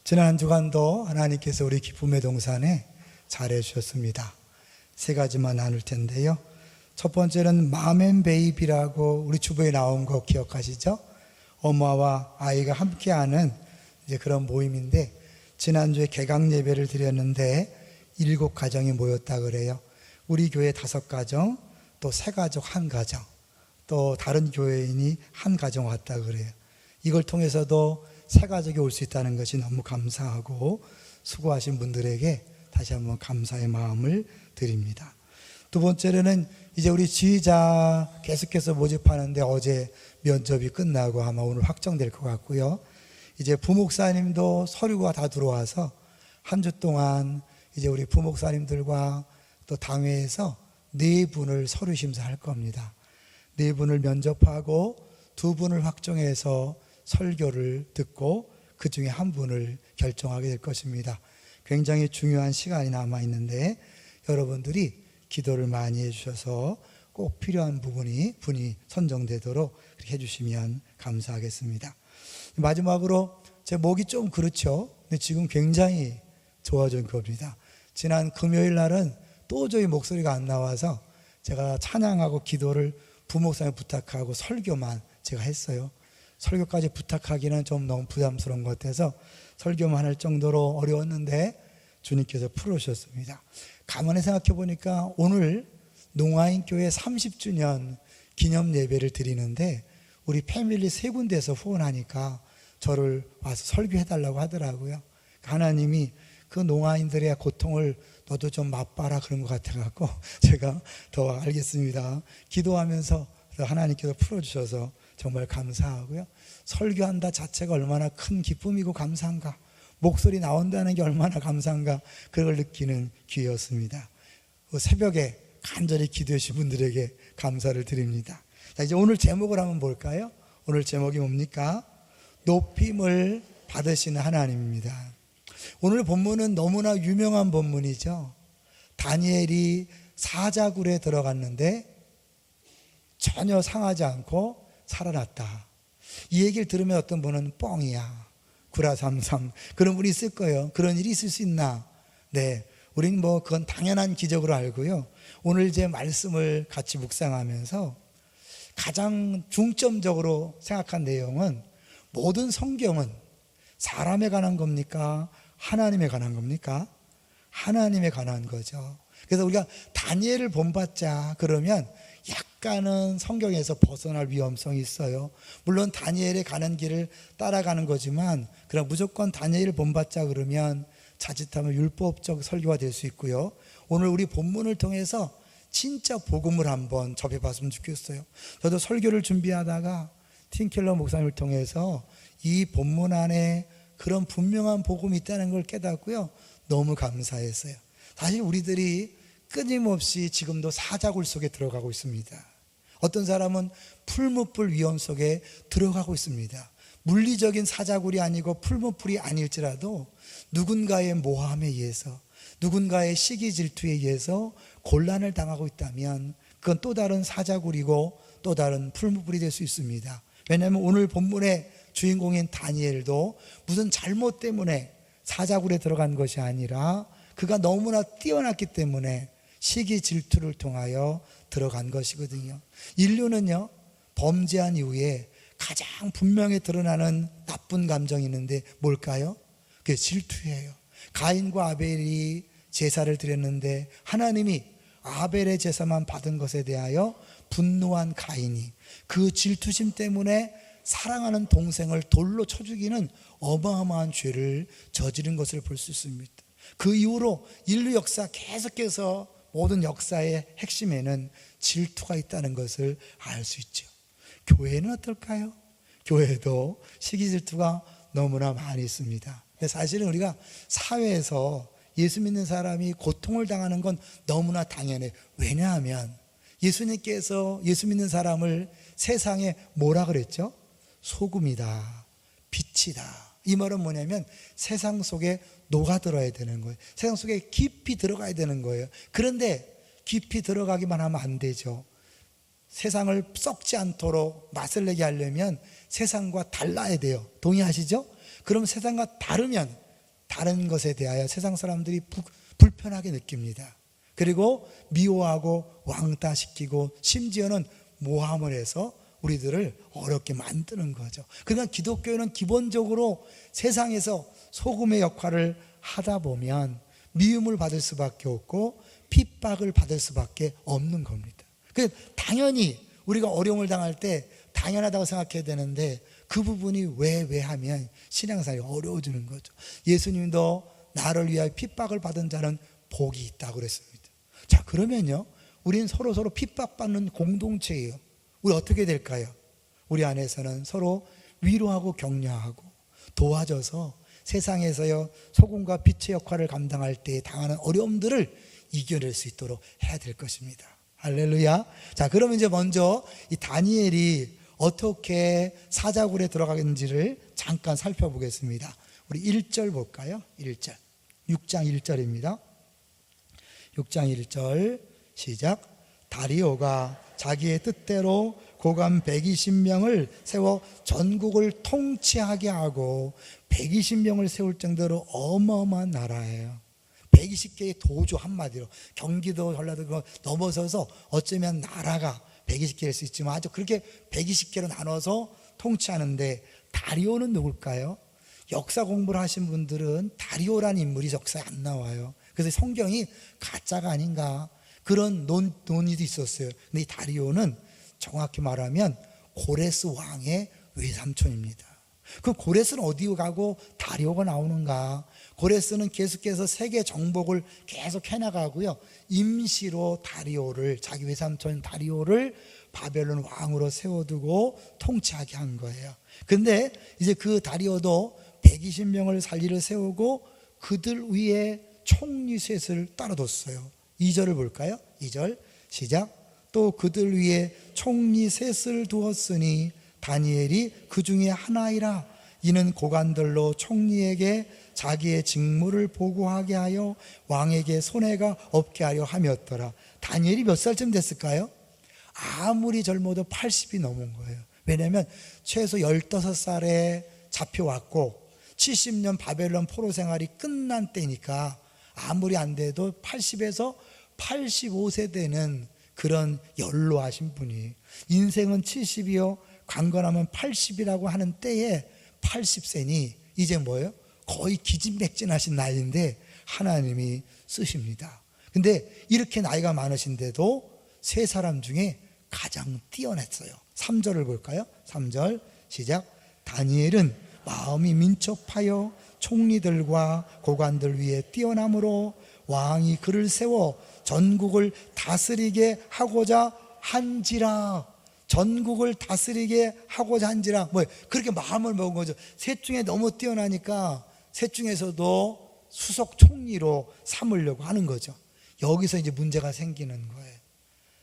지난 주간도 하나님께서 우리 기쁨의 동산에 잘해 주셨습니다. 세 가지만 나눌 텐데요. 첫 번째는 맘앤베이비라고 우리 주부에 나온 거 기억하시죠? 엄마와 아이가 함께하는 이제 그런 모임인데, 지난주에 개강 예배를 드렸는데 7가정이 모였다 그래요. 우리 교회 5가정, 또 3가족 1가정, 또 다른 교회인이 1가정 왔다 그래요. 이걸 통해서도 3가족이 올 수 있다는 것이 너무 감사하고, 수고하신 분들에게 다시 한번 감사의 마음을 드립니다. 두 번째로는 이제 우리 지휘자 계속해서 모집하는데 어제 면접이 끝나고 아마 오늘 확정될 것 같고요. 이제 부목사님도 서류가 다 들어와서 한 주 동안 이제 우리 부목사님들과 또 당회에서 4분을 서류 심사할 겁니다. 4분을 면접하고 2분을 확정해서 설교를 듣고 그 중에 1분을 결정하게 될 것입니다. 굉장히 중요한 시간이 남아있는데 여러분들이 기도를 많이 해주셔서 꼭 필요한 분이 선정되도록 그렇게 해주시면 감사하겠습니다. 마지막으로 제 목이 좀 그렇죠. 근데 지금 굉장히 좋아진 겁니다. 지난 금요일 날은 도저히 목소리가 안 나와서 제가 찬양하고 기도를 부목사님 부탁하고 설교만 제가 했어요. 설교까지 부탁하기는 좀 너무 부담스러운 것 같아서 설교만 할 정도로 어려웠는데 주님께서 풀어주셨습니다. 가만히 생각해 보니까 오늘 농아인교회 30주년 기념 예배를 드리는데 우리 패밀리 3군데에서 후원하니까 저를 와서 설교해달라고 하더라고요. 하나님이 그 농아인들의 고통을 너도 좀 맛봐라 그런 것 같아갖고 제가 더 알겠습니다. 기도하면서 하나님께서 풀어주셔서 정말 감사하고요. 설교한다 자체가 얼마나 큰 기쁨이고 감사한가, 목소리 나온다는 게 얼마나 감사한가, 그걸 느끼는 기회였습니다. 새벽에 간절히 기도해 주신 분들에게 감사를 드립니다. 자, 이제 오늘 제목을 한번 볼까요? 오늘 제목이 뭡니까? 높임을 받으시는 하나님입니다. 오늘 본문은 너무나 유명한 본문이죠. 다니엘이 사자굴에 들어갔는데 전혀 상하지 않고 살아났다. 이 얘기를 들으면 어떤 분은 뻥이야, 구라삼삼 그런 분이 있을 거예요. 그런 일이 있을 수 있나? 네, 우리는 그건 당연한 기적으로 알고요. 오늘 제 말씀을 같이 묵상하면서 가장 중점적으로 생각한 내용은, 모든 성경은 사람에 관한 겁니까? 하나님에 관한 겁니까? 하나님에 관한 거죠. 그래서 우리가 다니엘을 본받자 그러면 약간은 성경에서 벗어날 위험성이 있어요. 물론 다니엘에 가는 길을 따라가는 거지만, 그럼 무조건 다니엘을 본받자 그러면 자칫하면 율법적 설교가 될 수 있고요. 오늘 우리 본문을 통해서 진짜 복음을 한번 접해봤으면 좋겠어요. 저도 설교를 준비하다가 팀켈러 목사님을 통해서 이 본문 안에 그런 분명한 복음이 있다는 걸 깨닫고요. 너무 감사했어요. 사실 우리들이 끊임없이 지금도 사자굴 속에 들어가고 있습니다. 어떤 사람은 풀무불 위험 속에 들어가고 있습니다. 물리적인 사자굴이 아니고 풀무불이 아닐지라도 누군가의 모함에 의해서, 누군가의 시기 질투에 의해서 곤란을 당하고 있다면 그건 또 다른 사자굴이고 또 다른 풀무불이 될 수 있습니다. 왜냐하면 오늘 본문의 주인공인 다니엘도 무슨 잘못 때문에 사자굴에 들어간 것이 아니라 그가 너무나 뛰어났기 때문에 시기 질투를 통하여 들어간 것이거든요. 인류는요, 범죄한 이후에 가장 분명히 드러나는 나쁜 감정이 있는데 뭘까요? 그게 질투예요. 가인과 아벨이 제사를 드렸는데 하나님이 아벨의 제사만 받은 것에 대하여 분노한 가인이 그 질투심 때문에 사랑하는 동생을 돌로 쳐 죽이는 어마어마한 죄를 저지른 것을 볼 수 있습니다. 그 이후로 인류 역사 계속해서 모든 역사의 핵심에는 질투가 있다는 것을 알 수 있죠. 교회는 어떨까요? 교회도 시기 질투가 너무나 많이 있습니다. 사실은 우리가 사회에서 예수 믿는 사람이 고통을 당하는 건 너무나 당연해요. 왜냐하면 예수님께서 예수 믿는 사람을 세상에 뭐라 그랬죠? 소금이다, 빛이다. 이 말은 뭐냐면 세상 속에 녹아들어야 되는 거예요. 세상 속에 깊이 들어가야 되는 거예요. 그런데 깊이 들어가기만 하면 안 되죠. 세상을 썩지 않도록 맛을 내게 하려면 세상과 달라야 돼요. 동의하시죠? 그럼 세상과 다르면 다른 것에 대하여 세상 사람들이 불편하게 느낍니다. 그리고 미워하고 왕따시키고 심지어는 모함을 해서 우리들을 어렵게 만드는 거죠. 그러니까 기독교는 기본적으로 세상에서 소금의 역할을 하다 보면 미움을 받을 수밖에 없고 핍박을 받을 수밖에 없는 겁니다. 당연히 우리가 어려움을 당할 때 당연하다고 생각해야 되는데 그 부분이 왜 하면 신앙생활이 어려워지는 거죠. 예수님도 나를 위하여 핍박을 받은 자는 복이 있다고 그랬습니다. 자, 그러면요, 우리는 서로 핍박받는 공동체예요. 우리 어떻게 될까요? 우리 안에서는 서로 위로하고 격려하고 도와줘서 세상에서요 소금과 빛의 역할을 감당할 때 당하는 어려움들을 이겨낼 수 있도록 해야 될 것입니다. 할렐루야. 자, 그러면 이제 먼저 이 다니엘이 어떻게 사자굴에 들어가는지를 잠깐 살펴보겠습니다. 우리 1절 볼까요? 1절. 6장 1절입니다. 6장 1절 시작. 다리오가 자기의 뜻대로 고관 120명을 세워 전국을 통치하게 하고 120명을 세울 정도로 어마어마한 나라예요. 120개의 도주, 한마디로 경기도 전라도 넘어서서 어쩌면 나라가 120개일 수 있지만 아주 그렇게 120개로 나눠서 통치하는데, 다리오는 누굴까요? 역사 공부를 하신 분들은 다리오라는 인물이 역사에 안 나와요. 그래서 성경이 가짜가 아닌가 그런 논의도 있었어요. 근데 이 다리오는 정확히 말하면 고레스 왕의 외삼촌입니다. 그 고레스는 어디 가고 다리오가 나오는가? 고레스는 계속해서 세계 정복을 계속 해나가고요, 임시로 다리오를, 자기 외삼촌 다리오를 바벨론 왕으로 세워두고 통치하게 한 거예요. 근데 이제 그 다리오도 120명을 살리를 세우고 그들 위에 총리 셋을 따라뒀어요. 2절을 볼까요? 2절 시작. 또 그들 위에 총리 셋을 두었으니 다니엘이 그 중에 하나이라. 이는 고관들로 총리에게 자기의 직무를 보고하게 하여 왕에게 손해가 없게 하려 함이었더라. 다니엘이 몇 살쯤 됐을까요? 아무리 젊어도 80이 넘은 거예요. 왜냐하면 최소 15살에 잡혀왔고 70년 바벨론 포로 생활이 끝난 때니까 아무리 안 돼도 80에서 85세 되는 그런 연로하신 분이, 인생은 70이요 강건하면 80이라고 하는 때에 80세니 이제 뭐예요? 거의 기진맥진하신 나이인데 하나님이 쓰십니다. 근데 이렇게 나이가 많으신데도 세 사람 중에 가장 뛰어났어요. 3절을 볼까요? 3절 시작. 다니엘은 마음이 민첩하여 총리들과 고관들 위에 뛰어남으로 왕이 그를 세워 전국을 다스리게 하고자 한지라. 전국을 다스리게 하고자 한지라. 그렇게 마음을 먹은 거죠. 셋 중에 너무 뛰어나니까 셋 중에서도 수석 총리로 삼으려고 하는 거죠. 여기서 이제 문제가 생기는 거예요.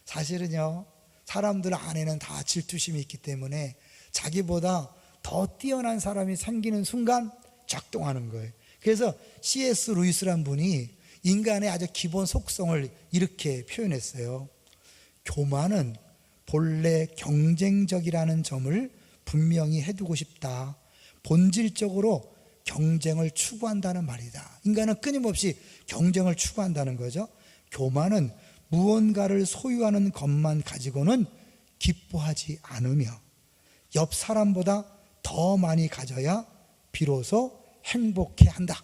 사실은요, 사람들 안에는 다 질투심이 있기 때문에 자기보다 더 뛰어난 사람이 생기는 순간 작동하는 거예요. 그래서 C.S. 루이스란 분이 인간의 아주 기본 속성을 이렇게 표현했어요. 교만은 본래 경쟁적이라는 점을 분명히 해두고 싶다. 본질적으로 경쟁을 추구한다는 말이다. 인간은 끊임없이 경쟁을 추구한다는 거죠. 교만은 무언가를 소유하는 것만 가지고는 기뻐하지 않으며 옆 사람보다 더 많이 가져야 비로소 행복해 한다.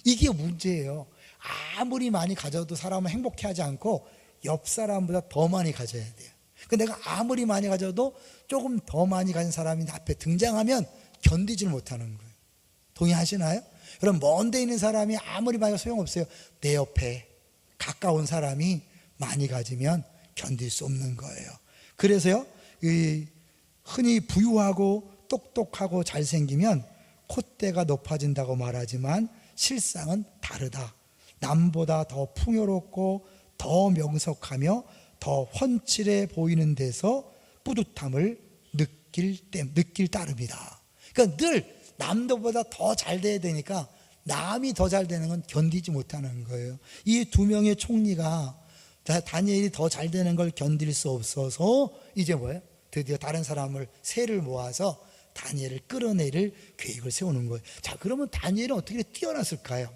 이게 문제예요. 아무리 많이 가져도 사람은 행복해하지 않고 옆 사람보다 더 많이 가져야 돼요. 내가 아무리 많이 가져도 조금 더 많이 가진 사람이 앞에 등장하면 견디질 못하는 거예요. 동의하시나요? 여러분, 먼 데 있는 사람이 아무리 많이 소용없어요. 내 옆에 가까운 사람이 많이 가지면 견딜 수 없는 거예요. 그래서요, 흔히 부유하고 똑똑하고 잘생기면 콧대가 높아진다고 말하지만 실상은 다르다. 남보다 더 풍요롭고 더 명석하며 더 훤칠해 보이는 데서 뿌듯함을 느낄 따름이다. 그러니까 늘 남들보다 더 잘 돼야 되니까 남이 더 잘 되는 건 견디지 못하는 거예요. 이 두 명의 총리가 다니엘이 더 잘 되는 걸 견딜 수 없어서 이제 뭐예요? 드디어 다른 사람을 세를 모아서 다니엘을 끌어내릴 계획을 세우는 거예요. 자, 그러면 다니엘은 어떻게 뛰어났을까요?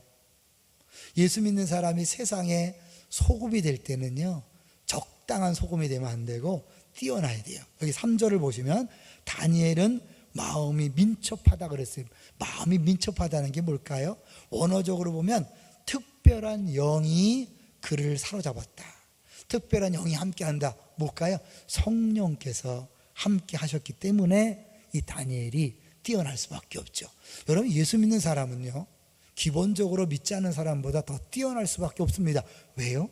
예수 믿는 사람이 세상에 소금이 될 때는요, 적당한 소금이 되면 안 되고 뛰어나야 돼요. 여기 3절을 보시면 다니엘은 마음이 민첩하다 그랬어요. 마음이 민첩하다는 게 뭘까요? 원어적으로 보면 특별한 영이 그를 사로잡았다. 특별한 영이 함께한다. 뭘까요? 성령께서 함께 하셨기 때문에 이 다니엘이 뛰어날 수밖에 없죠. 여러분, 예수 믿는 사람은요, 기본적으로 믿지 않는 사람보다 더 뛰어날 수밖에 없습니다. 왜요?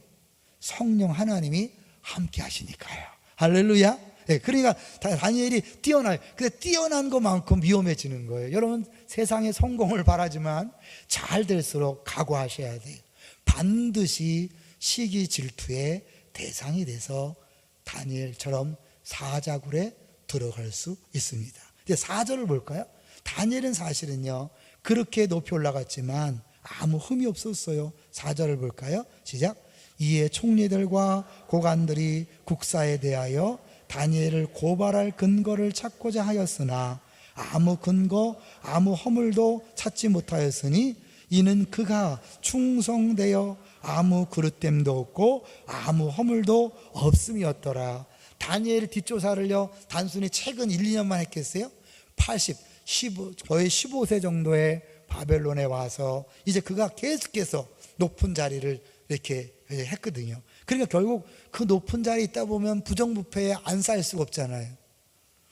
성령 하나님이 함께 하시니까요. 할렐루야. 네, 그러니까 다니엘이 뛰어나요. 근데 뛰어난 것만큼 위험해지는 거예요. 여러분, 세상에 성공을 바라지만 잘 될수록 각오하셔야 돼요. 반드시 시기 질투의 대상이 돼서 다니엘처럼 사자굴에 들어갈 수 있습니다. 이제 4절을 볼까요? 다니엘은 사실은요, 그렇게 높이 올라갔지만 아무 흠이 없었어요. 4절을 볼까요? 시작. 이에 총리들과 고관들이 국사에 대하여 다니엘을 고발할 근거를 찾고자 하였으나 아무 근거, 아무 허물도 찾지 못하였으니 이는 그가 충성되어 아무 그릇됨도 없고 아무 허물도 없음이었더라. 다니엘 뒷조사를요, 단순히 최근 1, 2년만 했겠어요? 거의 15세 정도의 바벨론에 와서 이제 그가 계속해서 높은 자리를 이렇게 했거든요. 그러니까 결국 그 높은 자리에 있다 보면 부정부패에 안 쌓일 수가 없잖아요.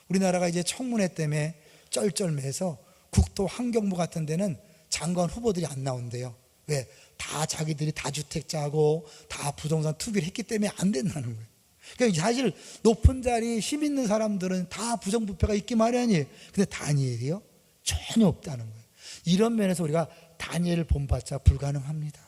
우리나라가 이제 청문회 때문에 쩔쩔매서 국토 환경부 같은 데는 장관 후보들이 안 나온대요. 왜? 다 자기들이 다주택자고 다 부동산 투기를 했기 때문에 안 된다는 거예요. 그러니까 사실 높은 자리 힘 있는 사람들은 다 부정부패가 있기 마련이에요. 근데 다니엘이요? 전혀 없다는 거예요. 이런 면에서 우리가 다니엘을 본받자 불가능합니다.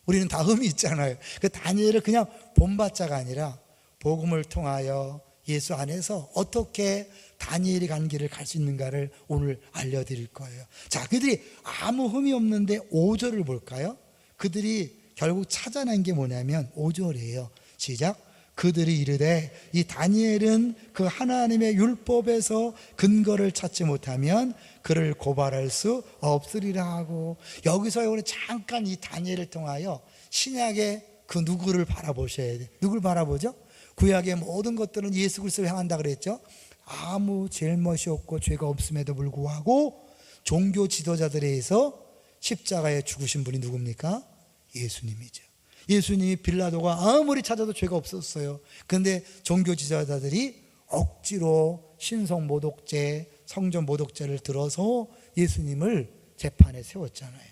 우리는 다 흠이 있잖아요. 그 다니엘을 그냥 본받자가 아니라 복음을 통하여 예수 안에서 어떻게 다니엘이 간 길을 갈 수 있는가를 오늘 알려드릴 거예요. 자, 그들이 아무 흠이 없는데 5절을 볼까요? 그들이 결국 찾아낸 게 뭐냐면 5절이에요. 시작. 그들이 이르되 이 다니엘은 그 하나님의 율법에서 근거를 찾지 못하면 그를 고발할 수 없으리라 하고, 여기서 오늘 잠깐 이 다니엘을 통하여 신약의 그 누구를 바라보셔야 돼요. 누굴 바라보죠? 구약의 모든 것들은 예수 그리스도를 향한다 그랬죠. 아무 잘못이 없고 죄가 없음에도 불구하고 종교 지도자들에 의해서 십자가에 죽으신 분이 누굽니까? 예수님이죠. 예수님이 빌라도가 아무리 찾아도 죄가 없었어요. 그런데 종교 지도자들이 억지로 신성 모독죄, 성전 모독죄를 들어서 예수님을 재판에 세웠잖아요.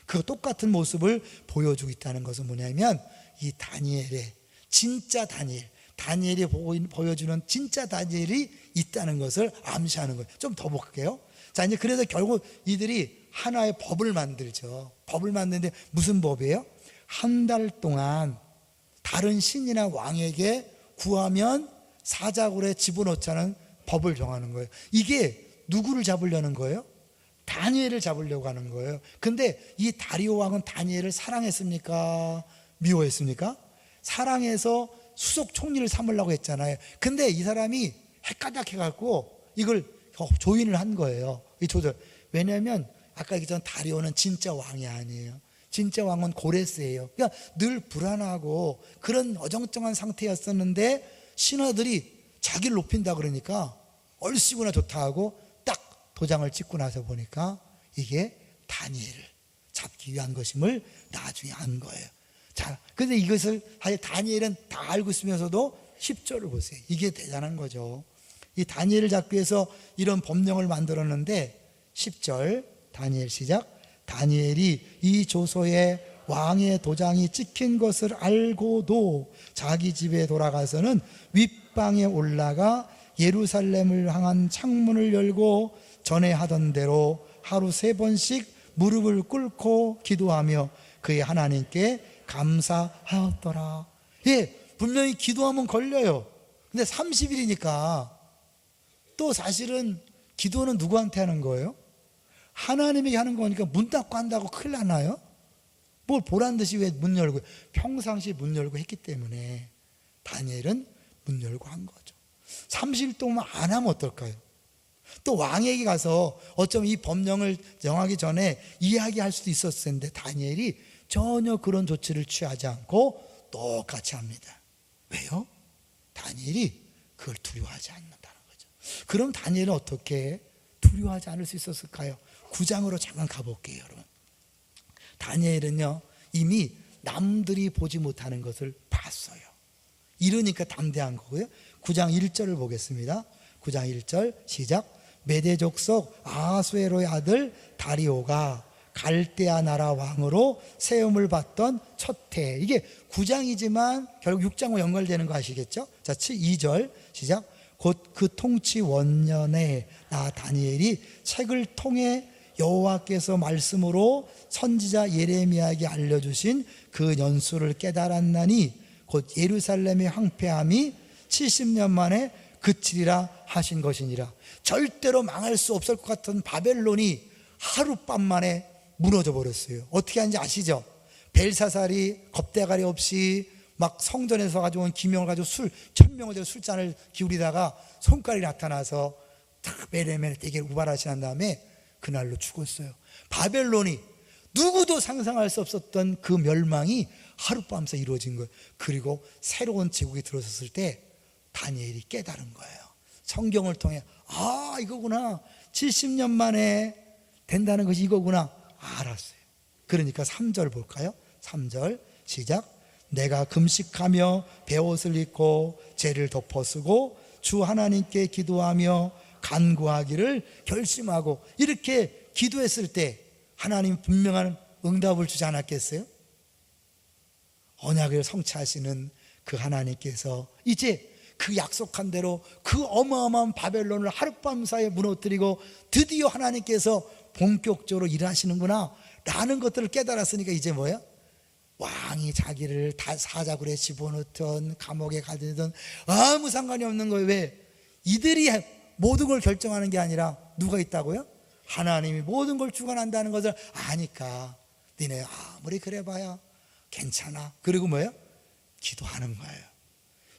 그 똑같은 모습을 보여주고 있다는 것은 뭐냐면 이 다니엘의 진짜 다니엘이 보여주는 진짜 다니엘이 있다는 것을 암시하는 거예요. 좀 더 볼게요. 자, 이제 그래서 결국 이들이 하나의 법을 만들죠. 법을 만드는데 무슨 법이에요? 한 달 동안 다른 신이나 왕에게 구하면 사자굴에 집어넣자는 법을 정하는 거예요. 이게 누구를 잡으려는 거예요? 다니엘을 잡으려고 하는 거예요. 근데 이 다리오 왕은 다니엘을 사랑했습니까? 미워했습니까? 사랑해서 수석 총리를 삼으려고 했잖아요. 근데 이 사람이 헷가닥해갖고 이걸 조인을 한 거예요. 이 조절. 왜냐하면 아까 얘기했던 다리오는 진짜 왕이 아니에요. 진짜 왕은 고레스예요. 그러니까 늘 불안하고 그런 어정쩡한 상태였었는데 신하들이 자기를 높인다 그러니까 얼씨구나 좋다 하고 딱 도장을 찍고 나서 보니까 이게 다니엘을 잡기 위한 것임을 나중에 안 거예요. 자, 근데 이것을 사실 다니엘은 다 알고 있으면서도 10절을 보세요. 이게 대단한 거죠. 이 다니엘을 잡기 위해서 이런 법령을 만들었는데 10절 다니엘 시작. 다니엘이 이 조서에 왕의 도장이 찍힌 것을 알고도 자기 집에 돌아가서는 윗방에 올라가 예루살렘을 향한 창문을 열고 전에 하던 대로 하루 3번씩 무릎을 꿇고 기도하며 그의 하나님께 감사하였더라. 예, 분명히 기도하면 걸려요. 근데 30일이니까 또 사실은 기도는 누구한테 하는 거예요? 하나님에게 하는 거니까 문 닫고 한다고 큰일 나나요? 뭘 보란 듯이 왜 문 열고, 평상시 문 열고 했기 때문에 다니엘은 문 열고 한 거죠. 30일 동안 안 하면 어떨까요? 또 왕에게 가서 어쩌면 이 법령을 정하기 전에 이야기할 수도 있었을 텐데 다니엘이 전혀 그런 조치를 취하지 않고 똑같이 합니다. 왜요? 다니엘이 그걸 두려워하지 않는다는 거죠. 그럼 다니엘은 어떻게 두려워하지 않을 수 있었을까요? 9장으로 잠깐 가볼게요, 여러분. 다니엘은요, 이미 남들이 보지 못하는 것을 봤어요. 이러니까 담대한 거고요. 9장 1절을 보겠습니다. 9장 1절 시작. 메대 족속 아하수에로의 아들 다리오가 갈대아 나라 왕으로 세움을 받던 첫 해. 이게 9장이지만 결국 6장과 연결되는 거 아시겠죠? 자, 2절 시작. 곧 그 통치 원년에 나 다니엘이 책을 통해 여호와께서 말씀으로 선지자 예레미야에게 알려주신 그 연수를 깨달았나니 곧 예루살렘의 황폐함이 70년 만에 그치리라 하신 것이니라. 절대로 망할 수 없을 것 같은 바벨론이 하룻밤 만에 무너져 버렸어요. 어떻게 하는지 아시죠? 벨사살이 겁대가리 없이 막 성전에서 가져온 기명을 가지고 1000명을 들여 술잔을 기울이다가 손가락이 나타나서 탁 메레메레 되게 우발하신 다음에 그날로 죽었어요. 바벨론이 누구도 상상할 수 없었던 그 멸망이 하룻밤새 이루어진 거예요. 그리고 새로운 제국이 들어섰을 때 다니엘이 깨달은 거예요. 성경을 통해 이거구나, 70년 만에 된다는 것이 이거구나 알았어요. 그러니까 3절 볼까요? 3절 시작. 내가 금식하며 베옷을 입고 죄를 덮어쓰고 주 하나님께 기도하며 간구하기를 결심하고, 이렇게 기도했을 때 하나님 분명한 응답을 주지 않았겠어요? 언약을 성취하시는 그 하나님께서 이제 그 약속한 대로 그 어마어마한 바벨론을 하룻밤 사이에 무너뜨리고 드디어 하나님께서 본격적으로 일하시는구나 라는 것들을 깨달았으니까 이제 뭐야? 왕이 자기를 다 사자굴에 집어넣든 감옥에 가든 아무 상관이 없는 거예요. 왜? 이들이 모든 걸 결정하는 게 아니라 누가 있다고요? 하나님이 모든 걸 주관한다는 것을 아니까 니네 아무리 그래봐야 괜찮아. 그리고 뭐예요? 기도하는 거예요.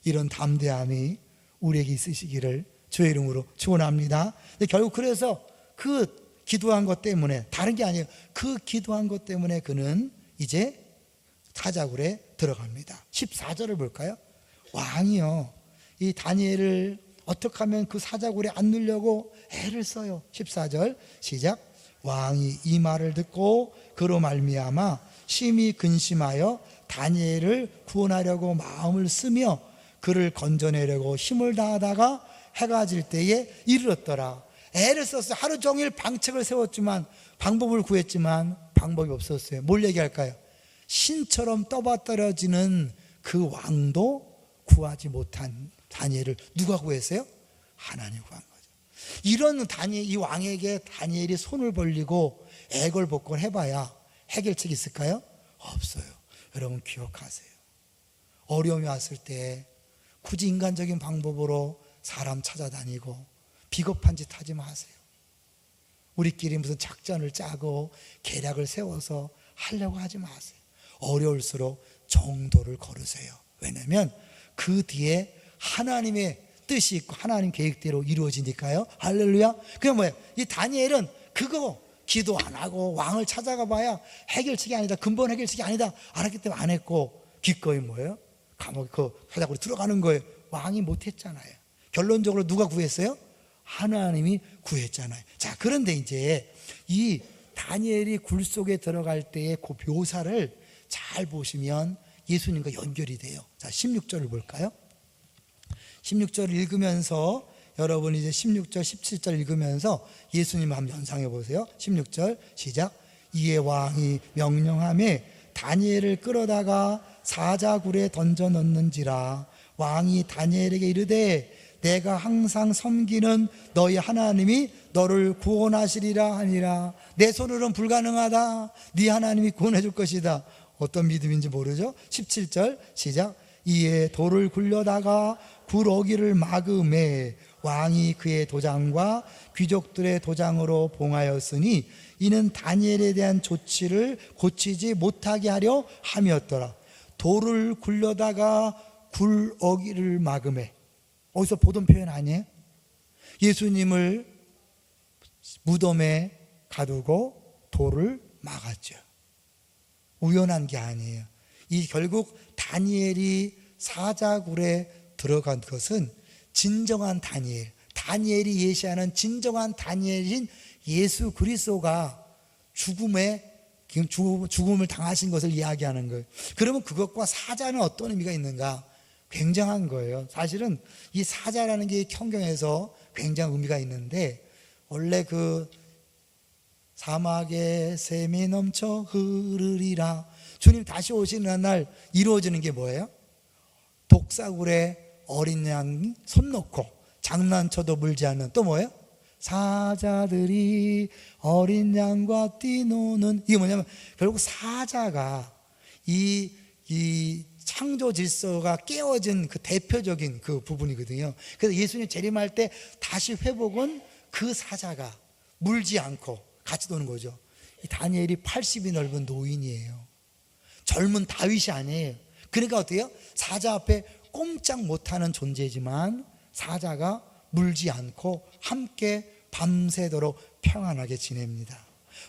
이런 담대함이 우리에게 있으시기를 주의 이름으로 축원합니다. 결국 그래서 그 기도한 것 때문에, 다른 게 아니에요, 그 기도한 것 때문에 그는 이제 사자굴에 들어갑니다. 14절을 볼까요? 왕이요, 이 다니엘을 어떻게 하면 그 사자굴에 안 넣으려고 애를 써요. 14절 시작. 왕이 이 말을 듣고 그로 말미암아 심히 근심하여 다니엘을 구원하려고 마음을 쓰며 그를 건져내려고 힘을 다하다가 해가 질 때에 이르렀더라. 애를 썼어요. 하루 종일 방책을 세웠지만, 방법을 구했지만 방법이 없었어요. 뭘 얘기할까요? 신처럼 떠받들어지는 그 왕도 구하지 못한 다니엘을 누가 구했어요? 하나님 구한 거죠. 이런 이 왕에게 다니엘이 손을 벌리고 애걸복걸 해봐야 해결책이 있을까요? 없어요. 여러분 기억하세요. 어려움이 왔을 때 굳이 인간적인 방법으로 사람 찾아다니고 비겁한 짓 하지 마세요. 우리끼리 무슨 작전을 짜고 계략을 세워서 하려고 하지 마세요. 어려울수록 정도를 걸으세요. 왜냐하면 그 뒤에 하나님의 뜻이 있고 하나님 계획대로 이루어지니까요. 할렐루야. 그게 뭐예요? 이 다니엘은 그거 기도 안 하고 왕을 찾아가 봐야 해결책이 아니다, 근본 해결책이 아니다 알았기 때문에 안 했고, 기꺼이 뭐예요? 감옥에 그 사자굴에 들어가는 거예요. 왕이 못했잖아요. 결론적으로 누가 구했어요? 하나님이 구했잖아요. 자, 그런데 이제 이 다니엘이 굴 속에 들어갈 때의 그 묘사를 잘 보시면 예수님과 연결이 돼요. 자, 16절을 볼까요? 16절을 읽으면서 여러분 이제 16절 17절 읽으면서 예수님 한번 연상해 보세요. 16절 시작. 이에 왕이 명령하며 다니엘을 끌어다가 사자굴에 던져 넣는지라. 왕이 다니엘에게 이르되 내가 항상 섬기는 너희 하나님이 너를 구원하시리라 하니라. 내 손으로는 불가능하다. 네 하나님이 구원해 줄 것이다. 어떤 믿음인지 모르죠? 17절 시작. 이에 돌을 굴려다가 굴어기를 막음에 왕이 그의 도장과 귀족들의 도장으로 봉하였으니 이는 다니엘에 대한 조치를 고치지 못하게 하려 함이었더라. 돌을 굴려다가 굴어기를 막음에, 어디서 보던 표현 아니에요? 예수님을 무덤에 가두고 돌을 막았죠. 우연한 게 아니에요. 이 결국 다니엘이 사자굴에 들어간 것은 진정한 다니엘이 예시하는 진정한 다니엘인 예수 그리스도가 죽음을 당하신 것을 이야기하는 거예요. 그러면 그것과 사자는 어떤 의미가 있는가? 굉장한 거예요. 사실은 이 사자라는 게 성경에서 굉장한 의미가 있는데, 원래 그 사막에 샘이 넘쳐 흐르리라, 주님 다시 오시는 날 이루어지는 게 뭐예요? 독사굴에 어린 양 손 놓고 장난쳐도 물지 않는, 또 뭐예요? 사자들이 어린 양과 뛰노는. 이게 뭐냐면 결국 사자가 이 창조 질서가 깨어진 그 대표적인 그 부분이거든요. 그래서 예수님 재림할 때 다시 회복은 그 사자가 물지 않고 같이 노는 거죠. 이 다니엘이 80이 넓은 노인이에요. 젊은 다윗이 아니에요. 그러니까 어떻게 해요? 사자 앞에 꼼짝 못하는 존재지만 사자가 물지 않고 함께 밤새도록 평안하게 지냅니다.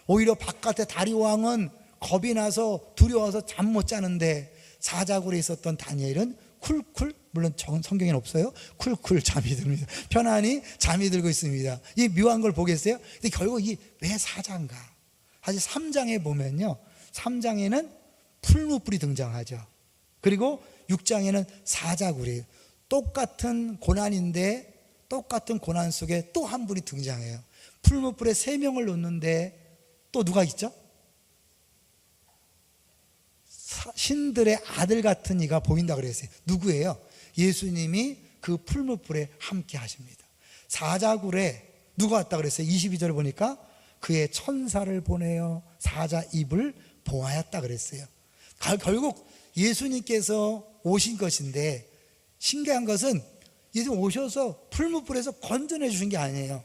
오히려 바깥에 다리왕은 겁이 나서 두려워서 잠 못 자는데 사자굴에 있었던 다니엘은 쿨쿨, 물론 성경에는 없어요, 쿨쿨 잠이 듭니다. 편안히 잠이 들고 있습니다. 이 묘한 걸 보겠어요? 근데 결국 이 왜 사자인가? 사실 3장에 보면요, 3장에는 풀무불이 등장하죠. 그리고 6장에는 사자굴이에요. 똑같은 고난인데 똑같은 고난 속에 또 한 분이 등장해요. 풀무불에 3명을 놓는데 또 누가 있죠? 신들의 아들 같은 이가 보인다 그랬어요. 누구예요? 예수님이 그 풀무불에 함께 하십니다. 사자굴에 누가 왔다 그랬어요? 22절을 보니까 그의 천사를 보내어 사자 입을 봉하였다 그랬어요. 결국 예수님께서 오신 것인데, 신기한 것은 예수님 오셔서 풀무불에서 건져내 주신 게 아니에요.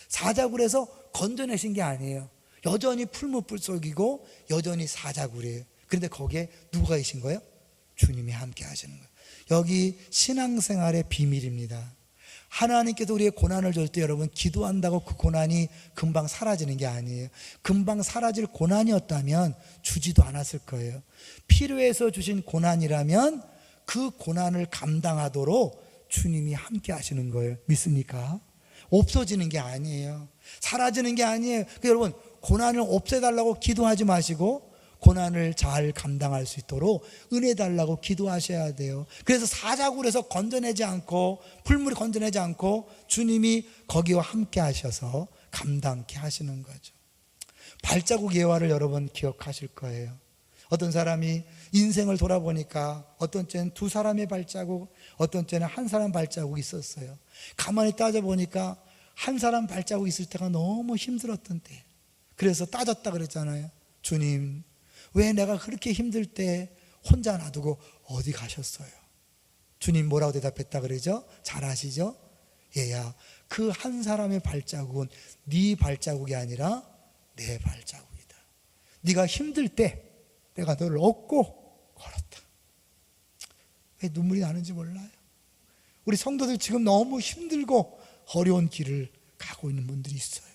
사자굴에서 건져내신 게 아니에요. 여전히 풀무불 속이고 여전히 사자굴이에요. 그런데 거기에 누가 계신 거예요? 주님이 함께 하시는 거예요. 여기 신앙생활의 비밀입니다. 하나님께서 우리의 고난을 줄 때 여러분, 기도한다고 그 고난이 금방 사라지는 게 아니에요. 금방 사라질 고난이었다면 주지도 않았을 거예요. 필요해서 주신 고난이라면 그 고난을 감당하도록 주님이 함께 하시는 거예요. 믿습니까? 없어지는 게 아니에요. 사라지는 게 아니에요. 그러니까 여러분, 고난을 없애달라고 기도하지 마시고 고난을 잘 감당할 수 있도록 은혜 달라고 기도하셔야 돼요. 그래서 사자굴에서 건져내지 않고, 풀물이 건져내지 않고 주님이 거기와 함께 하셔서 감당케 하시는 거죠. 발자국 예화를 여러분 기억하실 거예요. 어떤 사람이 인생을 돌아보니까 어떤 때는 2사람의 발자국, 어떤 때는 1사람 발자국이 있었어요. 가만히 따져보니까 1사람 발자국 있을 때가 너무 힘들었던 때, 그래서 따졌다 그랬잖아요. 주님, 왜 내가 그렇게 힘들 때 혼자 놔두고 어디 가셨어요? 주님 뭐라고 대답했다 그러죠? 잘 아시죠? 얘야, 그 1사람의 발자국은 네 발자국이 아니라 내 발자국이다. 네가 힘들 때 내가 너를 업고 걸었다. 왜 눈물이 나는지 몰라요? 우리 성도들 지금 너무 힘들고 어려운 길을 가고 있는 분들이 있어요.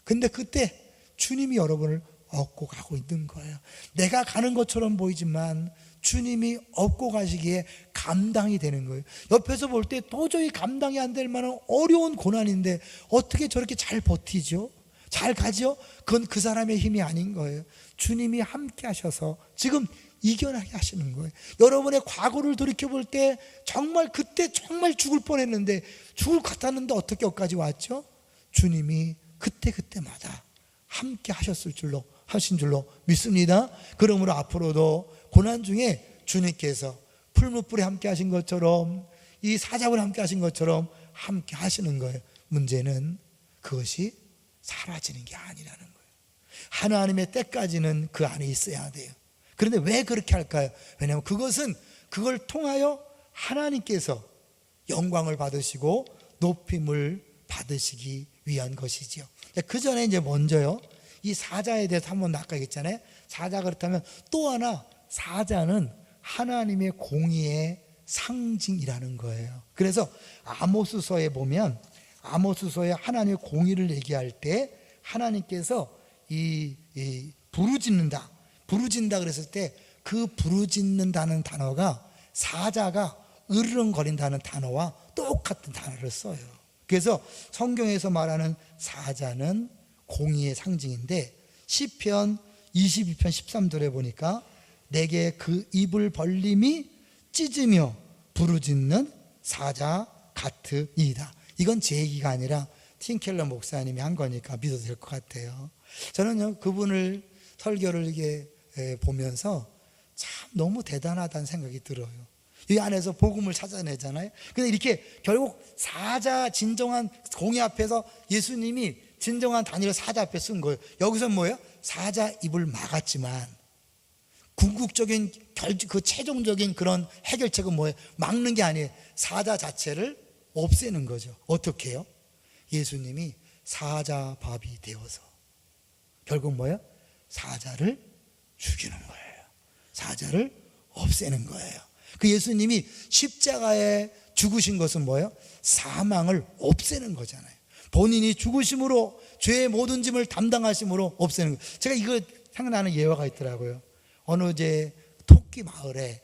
근데 그때 주님이 여러분을 업고 가고 있는 거예요. 내가 가는 것처럼 보이지만 주님이 업고 가시기에 감당이 되는 거예요. 옆에서 볼 때 도저히 감당이 안 될 만한 어려운 고난인데 어떻게 저렇게 잘 버티죠? 잘 가죠? 그건 그 사람의 힘이 아닌 거예요. 주님이 함께 하셔서 지금 이겨나게 하시는 거예요. 여러분의 과거를 돌이켜볼 때 정말 그때 정말 죽을 뻔했는데, 죽을 것 같았는데 어떻게 여기까지 왔죠? 주님이 그때마다 함께 하신 줄로 믿습니다. 그러므로 앞으로도 고난 중에 주님께서 풀무불에 함께 하신 것처럼, 이 사자굴에 함께 하신 것처럼 함께 하시는 거예요. 문제는 그것이 사라지는 게 아니라는 거예요. 하나님의 때까지는 그 안에 있어야 돼요. 그런데 왜 그렇게 할까요? 왜냐하면 그걸 통하여 하나님께서 영광을 받으시고 높임을 받으시기 위한 것이지요. 그 전에 이제 먼저요, 이 사자에 대해서 한번 아까 얘기했잖아요. 사자, 그렇다면 또 하나, 사자는 하나님의 공의의 상징이라는 거예요. 그래서 아모스서에 보면 아모스서에 하나님의 공의를 얘기할 때 하나님께서 이 부르짖는다 그랬을 때 그 부르짖는다는 단어가 사자가 으르렁거린다는 단어와 똑같은 단어를 써요. 그래서 성경에서 말하는 사자는 공의의 상징인데 시편 22편 13절에 보니까 내게 그 입을 벌림이 찢으며 부르짖는 사자 같으이다. 이건 제 얘기가 아니라 팀켈러 목사님이 한 거니까 믿어도 될 것 같아요. 저는요 그분을 설교를 이게 보면서 참 너무 대단하다는 생각이 들어요. 이 안에서 복음을 찾아내잖아요. 근데 이렇게 결국 사자 진정한 공의 앞에서 예수님이 진정한 단위로 사자 앞에 쓴 거예요. 여기서 뭐예요? 사자 입을 막았지만 궁극적인 그 최종적인 그런 해결책은 뭐예요? 막는 게 아니에요. 사자 자체를 없애는 거죠. 어떻게 해요? 예수님이 사자밥이 되어서 결국 뭐예요? 사자를 죽이는 거예요. 사자를 없애는 거예요. 그 예수님이 십자가에 죽으신 것은 뭐예요? 사망을 없애는 거잖아요. 본인이 죽으심으로 죄의 모든 짐을 담당하심으로 없애는 거예요. 제가 이거 생각나는 예화가 있더라고요. 어느 제 토끼 마을에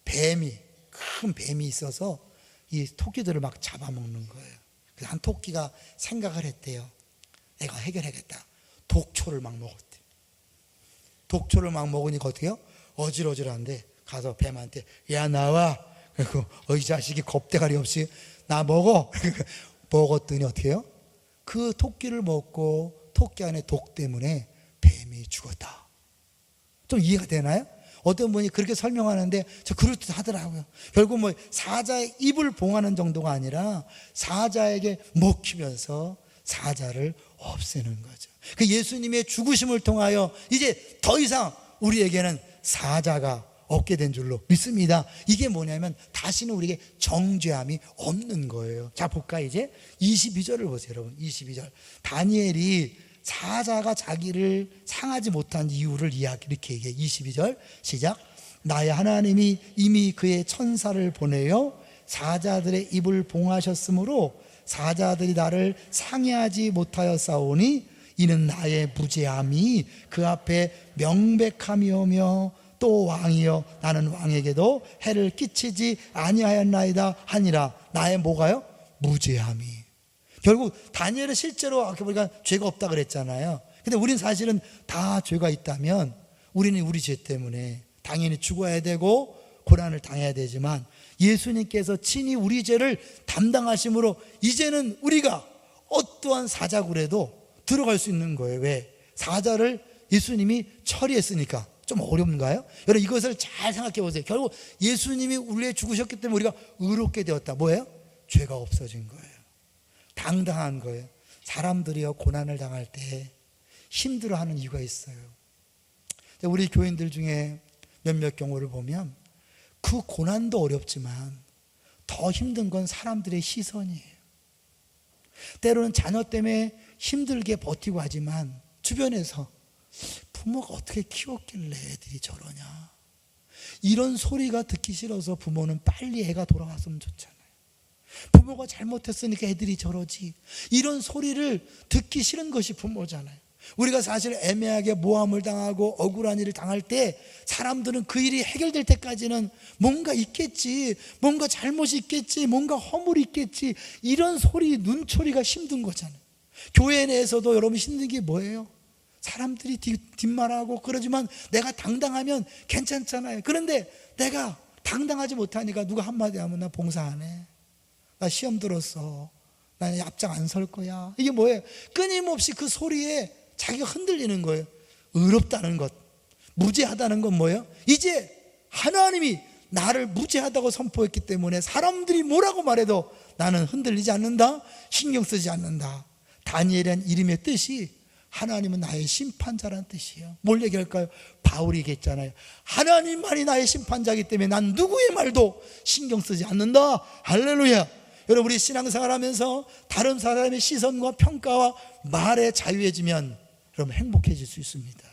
큰 뱀이 있어서 이 토끼들을 막 잡아먹는 거예요. 그래서 한 토끼가 생각을 했대요. 내가 해결하겠다. 독초를 막 먹었대. 독초를 막 먹으니까 어떻게 해요? 어질어질한데 가서 뱀한테 야 나와. 그리고 이 자식이 겁대가리 없이 나 먹어. 먹었더니 어떻게 해요? 그 토끼를 먹고 토끼 안에 독 때문에 뱀이 죽었다. 좀 이해가 되나요? 어떤 분이 그렇게 설명하는데 저 그럴듯 하더라고요. 결국 뭐 사자의 입을 봉하는 정도가 아니라 사자에게 먹히면서 사자를 없애는 거죠. 그 예수님의 죽으심을 통하여 이제 더 이상 우리에게는 사자가 없게 된 줄로 믿습니다. 이게 뭐냐면 다시는 우리에게 정죄함이 없는 거예요. 자 볼까 이제 22절을 보세요 여러분. 22절 다니엘이 사자가 자기를 상하지 못한 이유를 이렇게 얘기해. 22절 시작. 나의 하나님이 이미 그의 천사를 보내어 사자들의 입을 봉하셨으므로 사자들이 나를 상해하지 못하였사오니 이는 나의 무죄함이 그 앞에 명백함이오며 또 왕이여 나는 왕에게도 해를 끼치지 아니하였나이다 하니라. 나의 뭐가요? 무죄함이. 결국 다니엘은 실제로 아까 보니까 죄가 없다 그랬잖아요. 근데 우리는 사실은 다 죄가 있다면 우리는 우리 죄 때문에 당연히 죽어야 되고 고난을 당해야 되지만 예수님께서 친히 우리 죄를 담당하심으로 이제는 우리가 어떠한 사자굴에도 들어갈 수 있는 거예요. 왜? 사자를 예수님이 처리했으니까. 좀 어렵는가요? 여러분 이것을 잘 생각해 보세요. 결국 예수님이 우리 위해 죽으셨기 때문에 우리가 의롭게 되었다. 뭐예요? 죄가 없어진 거예요. 당당한 거예요. 사람들이요 고난을 당할 때 힘들어하는 이유가 있어요. 우리 교인들 중에 몇몇 경우를 보면 그 고난도 어렵지만 더 힘든 건 사람들의 시선이에요. 때로는 자녀 때문에 힘들게 버티고 하지만 주변에서 부모가 어떻게 키웠길래 애들이 저러냐, 이런 소리가 듣기 싫어서 부모는 빨리 애가 돌아왔으면 좋잖아요. 부모가 잘못했으니까 애들이 저러지, 이런 소리를 듣기 싫은 것이 부모잖아요. 우리가 사실 애매하게 모함을 당하고 억울한 일을 당할 때 사람들은 그 일이 해결될 때까지는 뭔가 있겠지, 뭔가 잘못이 있겠지, 뭔가 허물이 있겠지, 이런 소리, 눈초리가 힘든 거잖아요. 교회 내에서도 여러분 힘든 게 뭐예요? 사람들이 뒷말하고 그러지만 내가 당당하면 괜찮잖아요. 그런데 내가 당당하지 못하니까 누가 한마디 하면 나 봉사 안 해, 나 시험 들었어, 나 앞장 안 설 거야. 이게 뭐예요? 끊임없이 그 소리에 자기가 흔들리는 거예요. 의롭다는 것, 무죄하다는 건 뭐예요? 이제 하나님이 나를 무죄하다고 선포했기 때문에 사람들이 뭐라고 말해도 나는 흔들리지 않는다, 신경 쓰지 않는다. 다니엘이라는 이름의 뜻이 하나님은 나의 심판자라는 뜻이에요. 뭘 얘기할까요? 바울이 얘기했잖아요. 하나님만이 나의 심판자이기 때문에 난 누구의 말도 신경 쓰지 않는다. 할렐루야. 여러분 우리 신앙생활 하면서 다른 사람의 시선과 평가와 말에 자유해지면 여러분 행복해질 수 있습니다.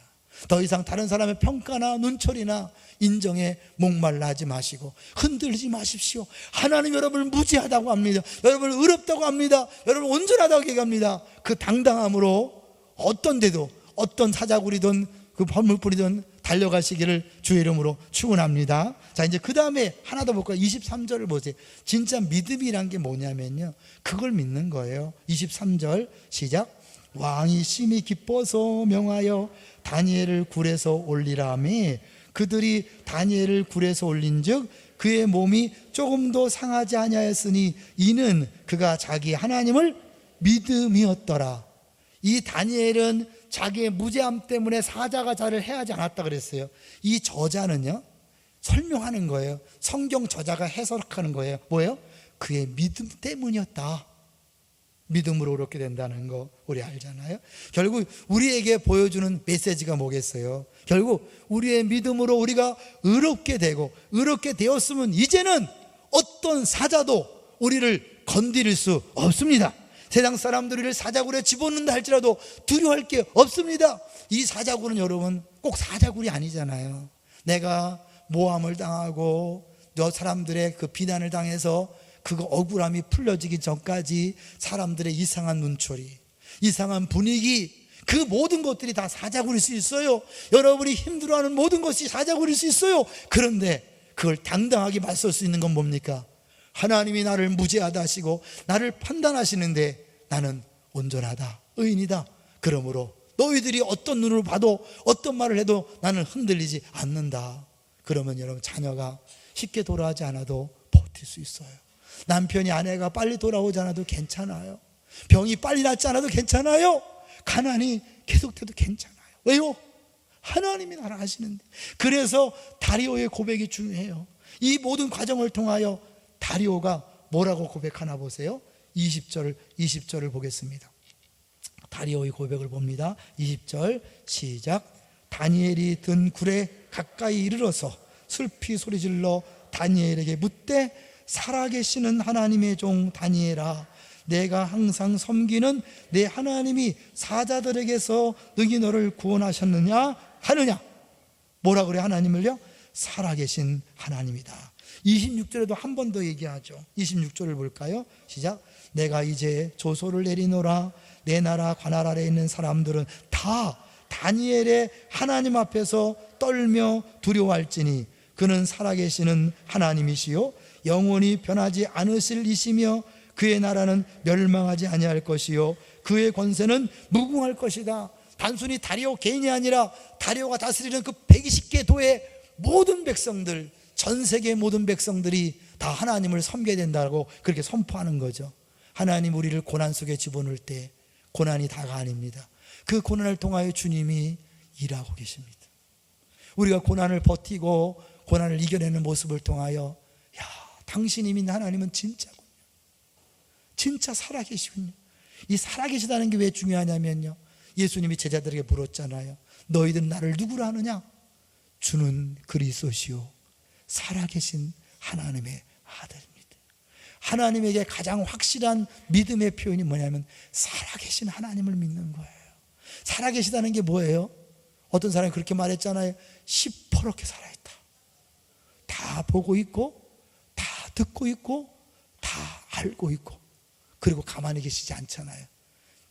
더 이상 다른 사람의 평가나 눈초리나 인정에 목말라 하지 마시고 흔들리지 마십시오. 하나님 여러분을 무지하다고 합니다. 여러분을 의롭다고 합니다. 여러분을 온전하다고 얘기합니다. 그 당당함으로 어떤 데도 어떤 사자구리든 그 벌물뿌리든 달려가시기를 주의 이름으로 축원합니다. 자, 이제 그 다음에 하나 더 볼까요? 23절을 보세요. 진짜 믿음이란 게 뭐냐면요, 그걸 믿는 거예요. 23절 시작. 왕이 심히 기뻐서 명하여 다니엘을 굴에서 올리라매 그들이 다니엘을 굴에서 올린즉 그의 몸이 조금도 상하지 아니하였으니 이는 그가 자기 하나님을 믿음이었더라. 이 다니엘은 자기의 무죄함 때문에 사자가 자를 해하지 않았다 그랬어요. 이 저자는요, 설명하는 거예요. 성경 저자가 해석하는 거예요. 뭐예요? 그의 믿음 때문이었다. 믿음으로 그렇게 된다는 거 우리 알잖아요. 결국 우리에게 보여주는 메시지가 뭐겠어요? 결국 우리의 믿음으로 우리가 의롭게 되고 의롭게 되었으면 이제는 어떤 사자도 우리를 건드릴 수 없습니다. 세상 사람들이 우리를 사자굴에 집어넣는다 할지라도 두려워할 게 없습니다. 이 사자굴은 여러분 꼭 사자굴이 아니잖아요. 내가 모함을 당하고 저 사람들의 그 비난을 당해서 그거 억울함이 풀려지기 전까지 사람들의 이상한 눈초리, 이상한 분위기, 그 모든 것들이 다 사자굴일 수 있어요. 여러분이 힘들어하는 모든 것이 사자굴일 수 있어요. 그런데 그걸 당당하게 맞설 수 있는 건 뭡니까? 하나님이 나를 무죄하다 하시고 나를 판단하시는데 나는 온전하다, 의인이다. 그러므로 너희들이 어떤 눈으로 봐도 어떤 말을 해도 나는 흔들리지 않는다. 그러면 여러분 자녀가 쉽게 돌아오지 않아도 버틸 수 있어요. 남편이 아내가 빨리 돌아오지 않아도 괜찮아요. 병이 빨리 낫지 않아도 괜찮아요. 가난이 계속돼도 괜찮아요. 왜요? 하나님이 나를 아시는데. 그래서 다리오의 고백이 중요해요. 이 과정을 통하여 다리오가 뭐라고 고백하나 보세요. 20절을 보겠습니다. 다리오의 고백을 봅니다. 20절 시작. 다니엘이 든 굴에 가까이 이르러서 슬피 소리질러 다니엘에게 묻되 살아계시는 하나님의 종 다니엘아, 내가 항상 섬기는 내 하나님이 사자들에게서 능히 너를 구원하셨느냐 하느냐. 뭐라 그래? 하나님을요? 살아계신 하나님이다. 26절에도 한 번 더 얘기하죠. 26절을 볼까요? 시작. 내가 이제 조소를 내리노라. 내 나라 관할 아래에 있는 사람들은 다 다니엘의 하나님 앞에서 떨며 두려워할지니 그는 살아계시는 하나님이시요 영원히 변하지 않으실 이시며 그의 나라는 멸망하지 아니할 것이요 그의 권세는 무궁할 것이다. 단순히 다리오 개인이 아니라 다리오가 다스리는 그 120개 도의 모든 백성들, 전 세계의 모든 백성들이 다 하나님을 섬겨야 된다고 그렇게 선포하는 거죠. 하나님 우리를 고난 속에 집어넣을 때 고난이 다가 아닙니다. 그 고난을 통하여 주님이 일하고 계십니다. 우리가 고난을 버티고 고난을 이겨내는 모습을 통하여 야, 당신이 믿는 하나님은 진짜군요. 진짜 살아계시군요. 이 살아계시다는 게 왜 중요하냐면요, 예수님이 제자들에게 물었잖아요. 너희들은 나를 누구라 하느냐? 주는 그리스도시요 살아계신 하나님의 아들입니다. 하나님에게 가장 확실한 믿음의 표현이 뭐냐면 살아계신 하나님을 믿는 거예요. 살아계시다는 게 뭐예요? 어떤 사람이 그렇게 말했잖아요. 시퍼렇게 살아있다. 다 보고 있고 다 듣고 있고 다 알고 있고, 그리고 가만히 계시지 않잖아요.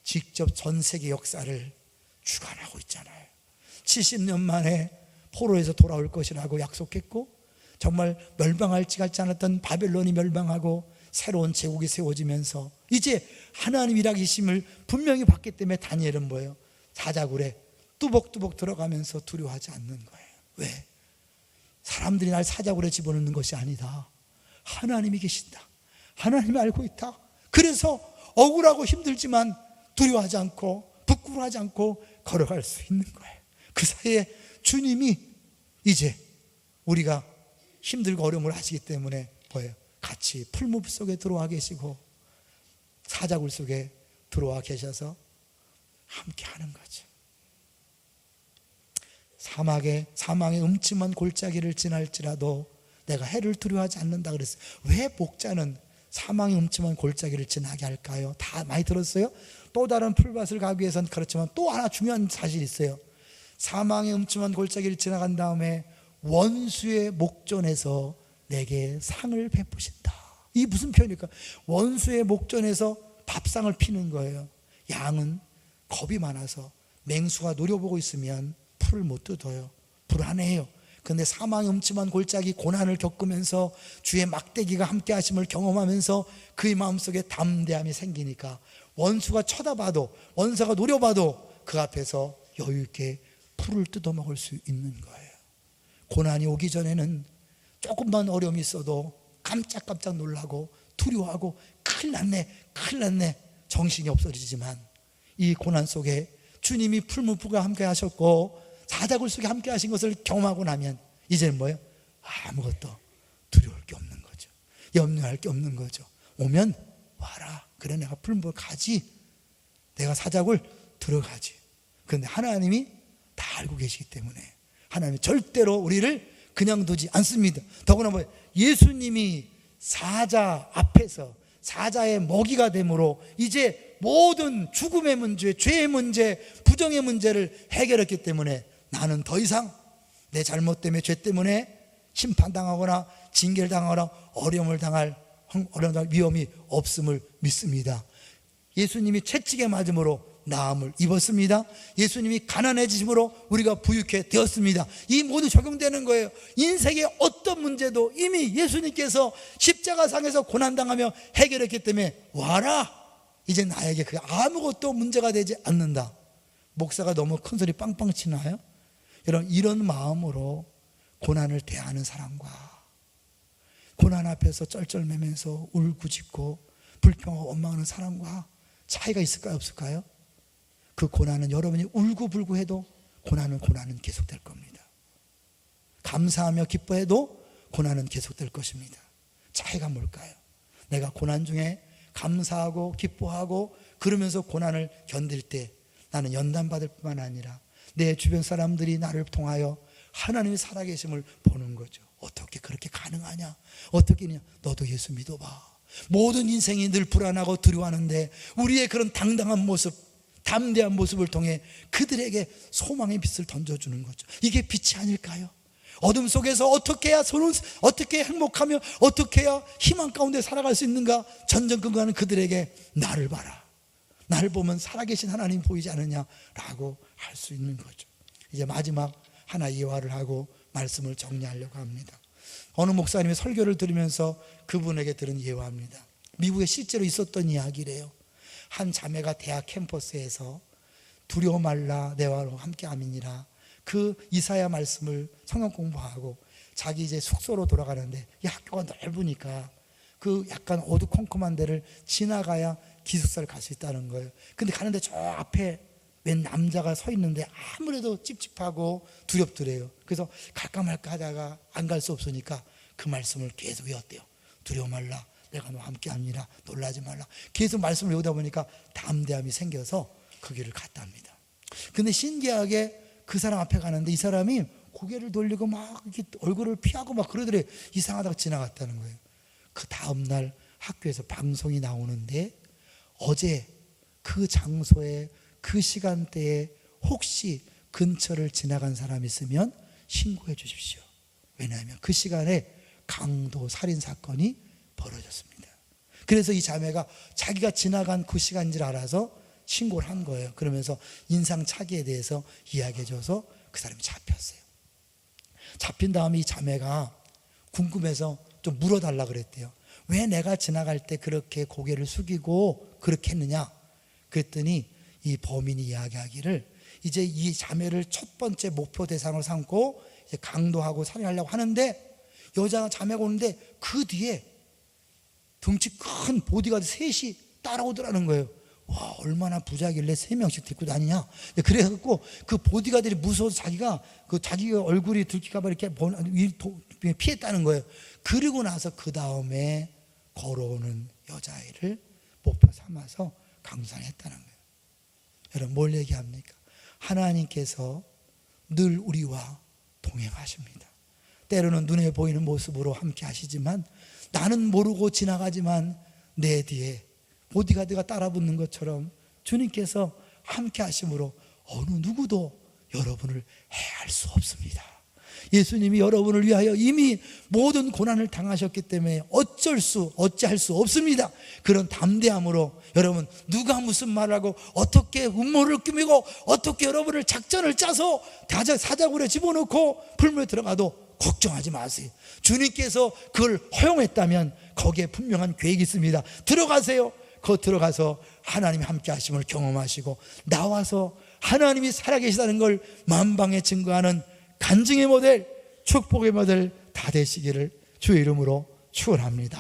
직접 전 세계 역사를 주관하고 있잖아요. 70년 만에 포로에서 돌아올 것이라고 약속했고, 정말 멸망할지 같지 않았던 바벨론이 멸망하고 새로운 제국이 세워지면서 이제 하나님 일하심을 분명히 봤기 때문에 다니엘은 뭐예요? 사자굴에 뚜벅뚜벅 들어가면서 두려워하지 않는 거예요. 왜? 사람들이 날 사자굴에 집어넣는 것이 아니다. 하나님이 계신다. 하나님이 알고 있다. 그래서 억울하고 힘들지만 두려워하지 않고 부끄러워하지 않고 걸어갈 수 있는 거예요. 그 사이에 주님이 이제 우리가 힘들고 어려움을 하시기 때문에 뭐예요? 같이 풀무불 속에 들어와 계시고 사자굴 속에 들어와 계셔서 함께 하는 거죠. 사망의 음침한 골짜기를 지날지라도 내가 해를 두려워하지 않는다 그랬어요. 왜 목자는 사망의 음침한 골짜기를 지나게 할까요? 다 많이 들었어요? 또 다른 풀밭을 가기 위해서는 그렇지만 또 하나 중요한 사실이 있어요. 사망의 음침한 골짜기를 지나간 다음에 원수의 목전에서 내게 상을 베푸신다. 이게 무슨 표현일까? 원수의 목전에서 밥상을 피는 거예요. 양은 겁이 많아서 맹수가 노려보고 있으면 풀을 못 뜯어요. 불안해요. 그런데 사망의 음침한 골짜기 고난을 겪으면서 주의 막대기가 함께 하심을 경험하면서 그의 마음속에 담대함이 생기니까 원수가 쳐다봐도, 원수가 노려봐도 그 앞에서 여유 있게 풀을 뜯어먹을 수 있는 거예요. 고난이 오기 전에는 조금만 어려움이 있어도 깜짝깜짝 놀라고 두려워하고 큰일 났네 정신이 없어지지만, 이 고난 속에 주님이 풀무불과 함께 하셨고 사자굴 속에 함께 하신 것을 경험하고 나면 이제는 뭐예요? 아무것도 두려울 게 없는 거죠. 염려할 게 없는 거죠. 오면 와라. 그래, 내가 풀무불 가지, 내가 사자굴 들어가지. 그런데 하나님이 다 알고 계시기 때문에 하나님이 절대로 우리를 그냥 두지 않습니다. 더구나 뭐 예수님이 사자 앞에서 사자의 먹이가 되므로 이제 모든 죽음의 문제, 죄의 문제, 부정의 문제를 해결했기 때문에 나는 더 이상 내 잘못 때문에, 죄 때문에 심판당하거나 징계를 당하거나 어려움을 당할 위험이 없음을 믿습니다. 예수님이 채찍에 맞음으로 나음을 입었습니다. 예수님이 가난해지심으로 우리가 부유케 되었습니다. 이 모두 적용되는 거예요. 인생의 어떤 문제도 이미 예수님께서 십자가상에서 고난당하며 해결했기 때문에 와라, 이제 나에게 그 아무것도 문제가 되지 않는다. 목사가 너무 큰 소리 빵빵 치나요? 여러분, 이런 마음으로 고난을 대하는 사람과 고난 앞에서 쩔쩔매면서 울고짖고 불평하고 원망하는 사람과 차이가 있을까요, 없을까요? 그 고난은 여러분이 울고불고 해도 고난은 계속될 겁니다. 감사하며 기뻐해도 고난은 계속될 것입니다. 차이가 뭘까요? 내가 고난 중에 감사하고 기뻐하고 그러면서 고난을 견딜 때 나는 연단받을 뿐만 아니라 내 주변 사람들이 나를 통하여 하나님이 살아계심을 보는 거죠. 어떻게 그렇게 가능하냐? 어떻게 냐? 너도 예수 믿어봐. 모든 인생이 늘 불안하고 두려워하는데 우리의 그런 당당한 모습, 담대한 모습을 통해 그들에게 소망의 빛을 던져주는 거죠. 이게 빛이 아닐까요? 어둠 속에서 어떻게 해야 어떻게 행복하며 어떻게 해야 희망 가운데 살아갈 수 있는가 전전긍긍하는 그들에게 나를 봐라, 나를 보면 살아계신 하나님 보이지 않느냐라고 할 수 있는 거죠. 이제 마지막 하나 예화를 하고 말씀을 정리하려고 합니다. 어느 목사님이 설교를 들으면서 그분에게 들은 예화입니다. 미국에 실제로 있었던 이야기래요. 한 자매가 대학 캠퍼스에서 두려워 말라 내와 함께 함이니라 그 이사야 말씀을 성경 공부하고 자기 이제 숙소로 돌아가는데 이 학교가 넓으니까 그 약간 어두컴컴한 데를 지나가야 기숙사를 갈 수 있다는 거예요. 근데 가는데 저 앞에 웬 남자가 서 있는데 아무래도 찝찝하고 두렵더래요. 그래서 갈까 말까 하다가 안 갈 수 없으니까 그 말씀을 계속 외웠대요. 두려워 말라, 내가 너와 함께 합니다. 놀라지 말라. 계속 말씀을 외우다 보니까 담대함이 생겨서 그 길을 갔답니다. 근데 신기하게 그 사람 앞에 가는데 이 사람이 고개를 돌리고 막 이렇게 얼굴을 피하고 막 그러더래. 이상하다고 지나갔다는 거예요. 그 다음날 학교에서 방송이 나오는데 어제 그 장소에 그 시간대에 혹시 근처를 지나간 사람이 있으면 신고해 주십시오. 왜냐하면 그 시간에 강도 살인 사건이 벌어졌습니다. 그래서 이 자매가 자기가 지나간 그 시간인 줄 알아서 신고를 한 거예요. 그러면서 인상착의에 대해서 이야기해줘서 그 사람이 잡혔어요. 잡힌 다음에 이 자매가 궁금해서 좀 물어달라 그랬대요. 왜 내가 지나갈 때 그렇게 고개를 숙이고 그렇게 했느냐? 그랬더니 이 범인이 이야기하기를 이제 이 자매를 첫 번째 목표 대상으로 삼고 이제 강도하고 살인하려고 하는데 여자 자매가 오는데 그 뒤에 덩치 큰 보디가드 셋이 따라오더라는 거예요. 와, 얼마나 부자길래 3명씩 데리고 다니냐. 그래갖고 그 보디가들이 무서워서 자기가 얼굴이 들킬까봐 이렇게 피했다는 거예요. 그리고 나서 그 다음에 걸어오는 여자아이를 목표 삼아서 강산했다는 거예요. 여러분, 뭘 얘기합니까? 하나님께서 늘 우리와 동행하십니다. 때로는 눈에 보이는 모습으로 함께 하시지만 나는 모르고 지나가지만 내 뒤에 보디가드가 따라붙는 것처럼 주님께서 함께 하심으로 어느 누구도 여러분을 해할 수 없습니다. 예수님이 여러분을 위하여 이미 모든 고난을 당하셨기 때문에 어찌할 수 없습니다. 그런 담대함으로 여러분, 누가 무슨 말을 하고 어떻게 음모를 꾸미고 어떻게 여러분을 작전을 짜서 사자굴에 집어넣고 불문에 들어가도 걱정하지 마세요. 주님께서 그걸 허용했다면 거기에 분명한 계획이 있습니다. 들어가세요. 거 들어가서 하나님이 함께 하심을 경험하시고 나와서 하나님이 살아계시다는 걸 만방에 증거하는 간증의 모델, 축복의 모델 다 되시기를 주의 이름으로 축원합니다.